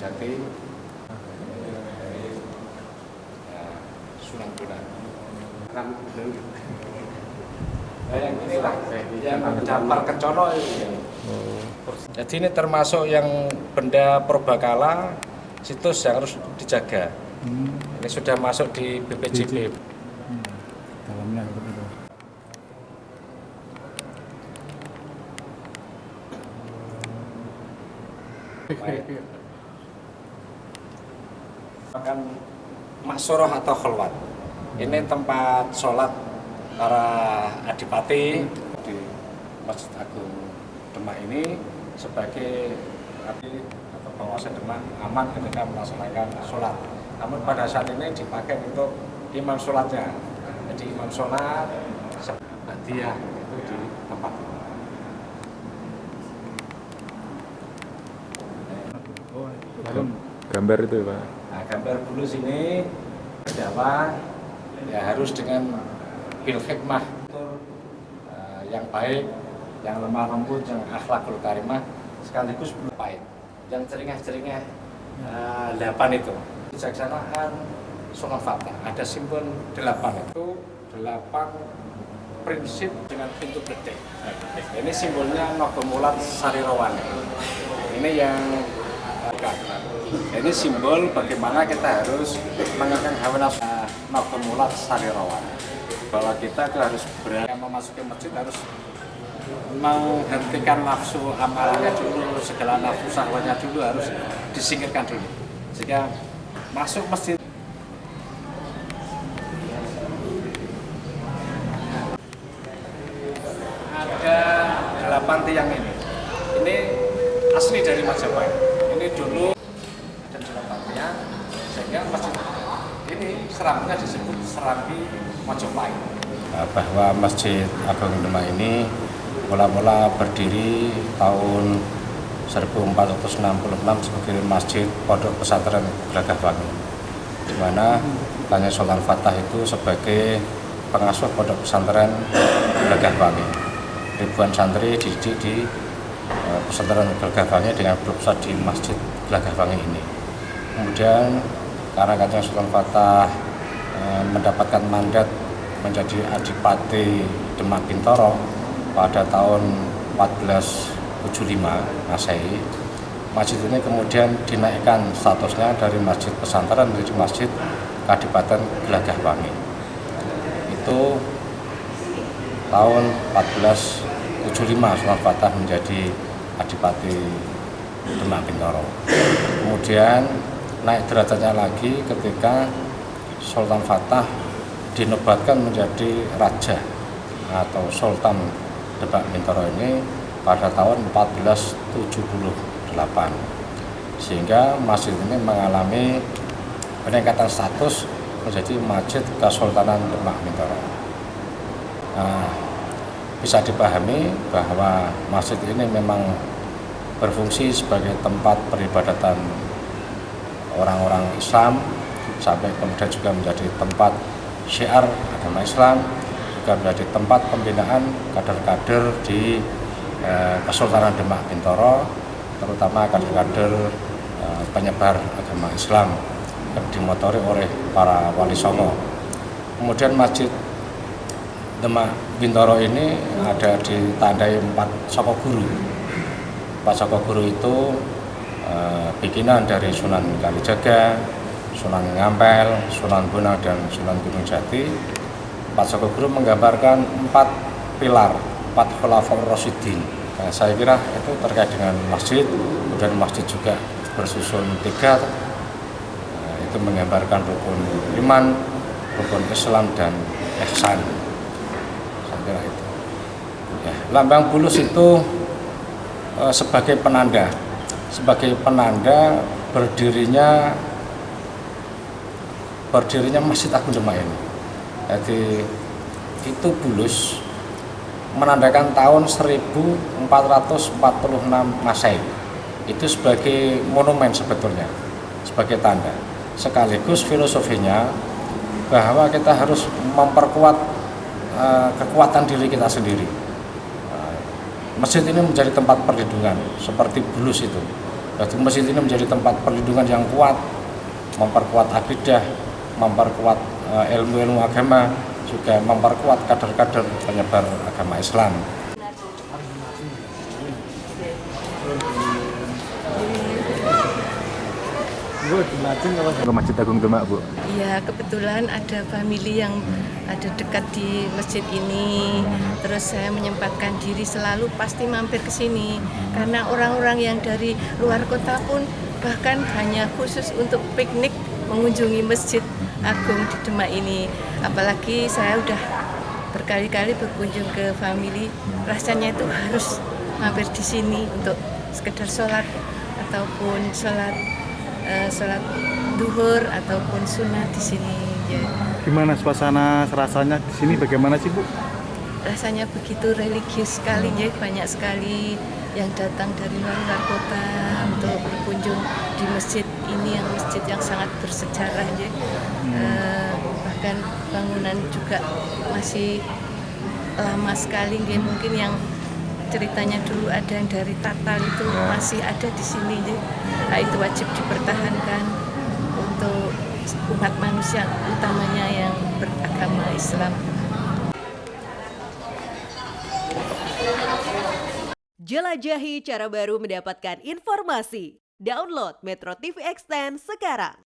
Jati, Sunan Bonang. Yang inilah yang dampar Kencana ini. Jadi ini termasuk yang benda purbakala, situs yang harus dijaga. Ini sudah masuk di BPJB. Dalamnya begitu. Makan maksoroh atau kholwat. Ini tempat sholat para adipati di Masjid Agung Demak ini sebagai abdi atau penguasa Demak aman ketika melaksanakan sholat. Namun pada saat ini dipakai untuk imam sholatnya. Jadi imam sholat dia itu di tempat ini. Gambar itu ya Pak? Nah, gambar bulus ini adalah ya harus dengan bil hikmah yang baik, yang lemah lembut, yang akhlakul karimah, sekaligus pahit. Yang ceringah-ceringah 8 itu kejaksanaan Sunan Fatah. Ada simbol 8 itu 8 prinsip dengan pintu gede. Ini simbolnya Nogomulat Sarirawan. Ini yang ini simbol bagaimana kita harus mengenakan hawa nafsu Nogomulat Sarirawan. Bahwa kita itu harus berani memasuki masjid, harus menghentikan nafsu amalannya dulu, segala nafsu syahwatnya dulu harus disingkirkan dulu. Sehingga masuk masjid ada 8 tiang ini. Ini asli dari Majapahit. Ini dulu ada 8 tiang, sehingga masjid ini seramnya disebut Serambi Majapahit. Bahwa Masjid Agung Demak ini mula-mula berdiri tahun 1466 sebagai Masjid Pondok Pesantren Gelagahwangi, di mana Kanjeng Sultan Fatah itu sebagai pengasuh Pondok Pesantren Gelagahwangi. Ribuan santri dididik di pesantren Gelagahwangi dengan berpusat di Masjid Gelagahwangi ini. Kemudian karena Kanjeng Sultan Fatah mendapatkan mandat menjadi Adipati Demak Bintoro pada tahun 1475 Masehi, masjid ini kemudian dinaikkan statusnya dari masjid pesantren menjadi masjid Kadipaten Gelagahwangi. Itu tahun 1475 Sultan Fatah menjadi Adipati Demak Bintoro. Kemudian naik derajatnya lagi ketika Sultan Fatah dinobatkan menjadi raja atau Sultan Demak Bintoro ini pada tahun 1478, sehingga masjid ini mengalami peningkatan status menjadi Masjid Kesultanan Demak Bintoro. Nah, bisa dipahami bahwa masjid ini memang berfungsi sebagai tempat peribadatan orang-orang Islam, sampai kemudian juga menjadi tempat syiar agama Islam, juga menjadi tempat pembinaan kader-kader di Kesultanan Demak Bintoro, terutama kader-kader penyebar agama Islam yang dimotori oleh para wali songo. Kemudian Masjid Demak Bintoro ini ada ditandai 4 saka guru. 4 saka guru itu bikinan dari Sunan Kalijaga, Sunan Ngampel, Sunan Bonang, dan Sunan Gunung Jati. 4 saka guru menggambarkan 4 pilar, 4 khulafaur rasyidin. Nah, saya kira itu terkait dengan masjid. Kemudian masjid juga bersusun 3, itu menggambarkan rukun iman, rukun Islam, dan ihsan. Saya kira itu. Ya, lambang bulus itu sebagai penanda berdirinya Masjid Agung Demak ini. Jadi itu bulus menandakan tahun 1446 Masehi. Itu sebagai monumen sebetulnya, sebagai tanda. Sekaligus filosofinya bahwa kita harus memperkuat kekuatan diri kita sendiri. Masjid ini menjadi tempat perlindungan seperti bulus itu. Jadi masjid ini menjadi tempat perlindungan yang kuat, memperkuat akidah, memperkuat ilmu-ilmu agama, juga memperkuat kader-kader penyebar agama Islam. Ke Masjid Agung Demak, Bu. Iya, kebetulan ada family yang ada dekat di masjid ini. Terus saya menyempatkan diri selalu pasti mampir ke sini. Karena orang-orang yang dari luar kota pun bahkan hanya khusus untuk piknik mengunjungi Masjid Agung di Demak ini. Apalagi saya udah berkali-kali berkunjung ke family, rasanya itu harus mampir di sini untuk sekedar sholat ataupun sholat duhur ataupun sunat di sini. Ya. Gimana suasana rasanya di sini? Bagaimana sih, Bu? Rasanya begitu religius sekali, ya. Banyak sekali yang datang dari luar kota untuk berkunjung di masjid ini, masjid yang sangat bersejarah, ya. Bahkan bangunan juga masih lama sekali, ya. Mungkin yang ceritanya dulu ada yang dari Tatal itu masih ada di sini, ya. Nah, itu wajib dipertahankan untuk umat manusia, utamanya yang beragama Islam. Jelajahi cara baru mendapatkan informasi. Download Metro TV Extend sekarang.